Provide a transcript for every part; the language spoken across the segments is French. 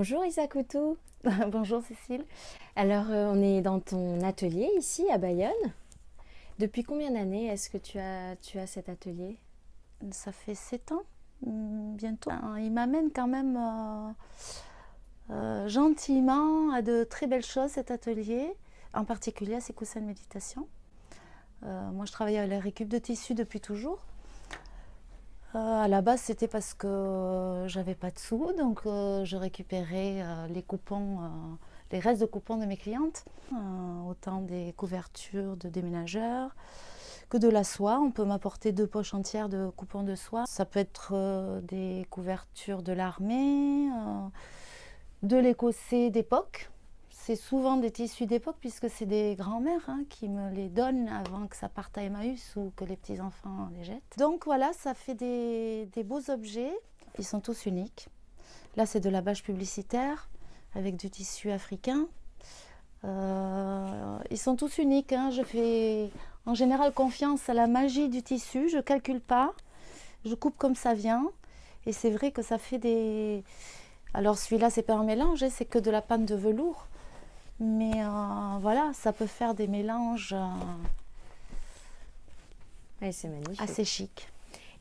Bonjour Isa Coutou. Bonjour Cécile. Alors, on est dans ton atelier ici à Bayonne. Depuis combien d'années est-ce que tu as cet atelier? Ça fait 7 ans bientôt. Il m'amène quand même gentiment à de très belles choses cet atelier, en particulier à ces coussins de méditation. Moi je travaille à la récup de tissus depuis toujours. À la base c'était parce que j'avais pas de sous, donc je récupérais les coupons, les restes de coupons de mes clientes, autant des couvertures de déménageurs que de la soie. On peut m'apporter 2 poches entières de coupons de soie. Ça peut être des couvertures de l'armée, de l'écossais d'époque. C'est souvent des tissus d'époque puisque c'est des grands-mères qui me les donnent avant que ça parte à Emmaüs ou que les petits-enfants les jettent. Donc voilà, ça fait des beaux objets. Ils sont tous uniques. Là, c'est de la bâche publicitaire avec du tissu africain. Ils sont tous uniques. Je fais en général confiance à la magie du tissu. Je ne calcule pas. Je coupe comme ça vient. Et c'est vrai que ça fait des... Alors celui-là, c'est pas un mélange, c'est que de la panne de velours. Mais voilà, ça peut faire des mélanges Oui, c'est magnifique. assez chics.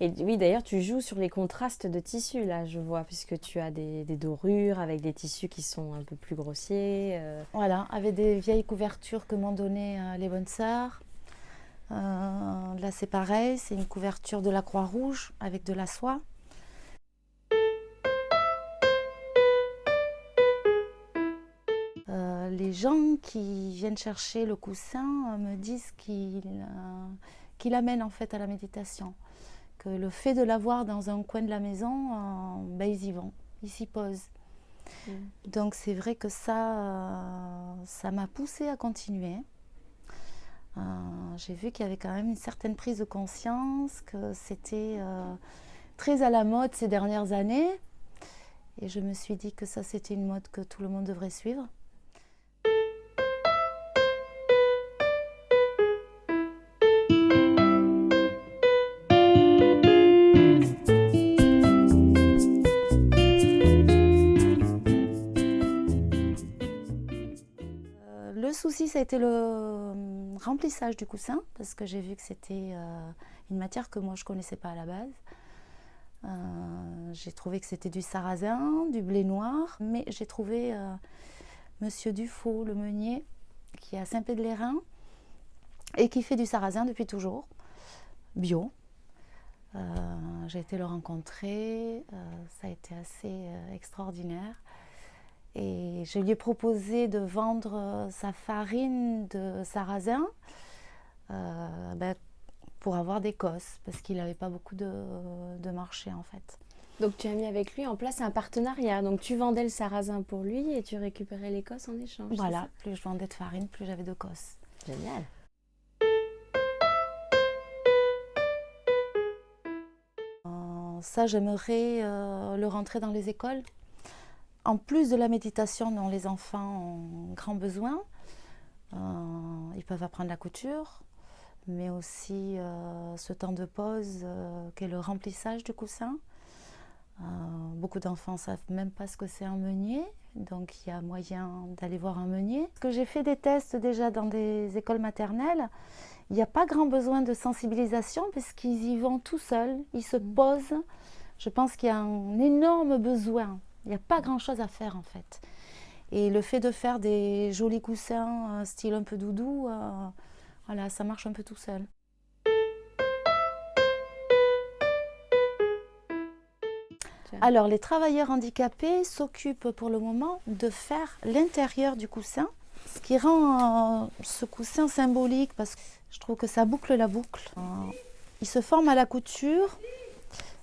Et oui, d'ailleurs, tu joues sur les contrastes de tissus, là, je vois, puisque tu as des dorures avec des tissus qui sont un peu plus grossiers. Voilà, avec des vieilles couvertures que m'ont donné les bonnes sœurs. Là, c'est pareil, c'est une couverture de la Croix-Rouge avec de la soie. Les gens qui viennent chercher le coussin me disent qu'il amène en fait à la méditation. Que le fait de l'avoir dans un coin de la maison, ils y vont, ils s'y posent. Donc c'est vrai que ça m'a poussée à continuer. J'ai vu qu'il y avait quand même une certaine prise de conscience, que c'était très à la mode ces dernières années. Et je me suis dit que ça, c'était une mode que tout le monde devrait suivre. Le souci, ça a été le remplissage du coussin, parce que j'ai vu que c'était une matière que moi je ne connaissais pas à la base. J'ai trouvé que c'était du sarrasin, du blé noir, mais j'ai trouvé Monsieur Dufaux, le meunier, qui est à Saint-Pé-de-les-Reins et qui fait du sarrasin depuis toujours, bio. J'ai été le rencontrer, ça a été assez extraordinaire. Et je lui ai proposé de vendre sa farine de sarrasin pour avoir des cosses, parce qu'il n'avait pas beaucoup de marché en fait. Donc, tu as mis avec lui en place un partenariat. Donc, tu vendais le sarrasin pour lui et tu récupérais l'Écosse en échange. Voilà, plus je vendais de farine, plus j'avais de cosses. Génial. Ça, j'aimerais le rentrer dans les écoles. En plus de la méditation dont les enfants ont grand besoin, ils peuvent apprendre la couture, mais aussi ce temps de pause qu'est le remplissage du coussin. Beaucoup d'enfants ne savent même pas ce que c'est un meunier, donc il y a moyen d'aller voir un meunier. Parce que j'ai fait des tests déjà dans des écoles maternelles, il n'y a pas grand besoin de sensibilisation parce qu'ils y vont tout seuls, ils se posent. Je pense qu'il y a un énorme besoin, il n'y a pas grand chose à faire en fait. Et le fait de faire des jolis coussins style un peu doudou, voilà, ça marche un peu tout seul. Alors, les travailleurs handicapés s'occupent pour le moment de faire l'intérieur du coussin, ce qui rend ce coussin symbolique parce que je trouve que ça boucle la boucle. Il se forme à la couture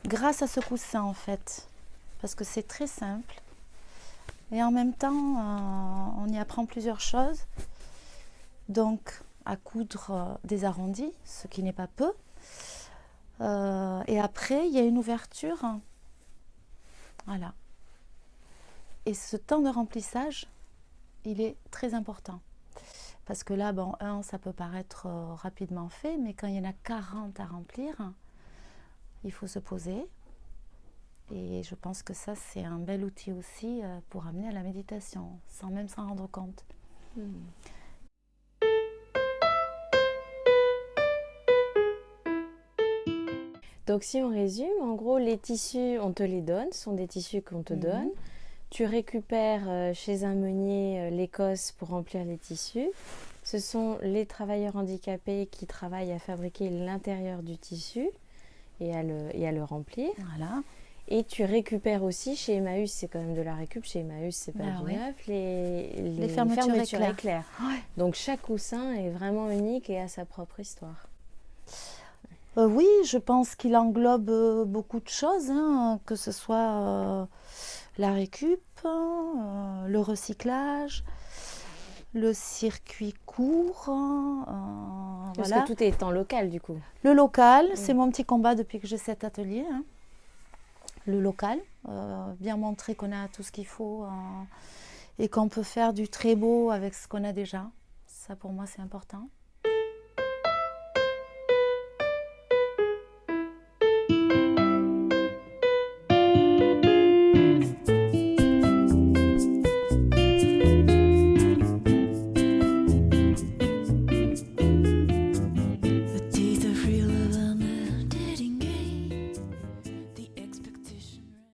grâce à ce coussin en fait, parce que c'est très simple. Et en même temps, on y apprend plusieurs choses. Donc, à coudre des arrondis, ce qui n'est pas peu. Et après, il y a une ouverture. Voilà. Et ce temps de remplissage, il est très important. Parce que là, bon, ça peut paraître rapidement fait, mais quand il y en a 40 à remplir, il faut se poser Et je pense que ça, c'est un bel outil aussi pour amener à la méditation, sans même s'en rendre compte. Donc si on résume, en gros, les tissus, on te les donne, ce sont des tissus qu'on te donne. Tu récupères chez un meunier l'écosse pour remplir les tissus. Ce sont les travailleurs handicapés qui travaillent à fabriquer l'intérieur du tissu et à le remplir. Voilà. Et tu récupères aussi chez Emmaüs, c'est quand même de la récup, chez Emmaüs c'est pas du neuf, les fermetures éclairs. Ouais. Donc chaque coussin est vraiment unique et a sa propre histoire. Oui, je pense qu'il englobe beaucoup de choses, hein, que ce soit la récup, le recyclage, le circuit court. Parce voilà. que tout est en local du coup. Le local, c'est mon petit combat depuis que j'ai cet atelier. Hein. Le local, bien montrer qu'on a tout ce qu'il faut et qu'on peut faire du très beau avec ce qu'on a déjà. Ça pour moi c'est important.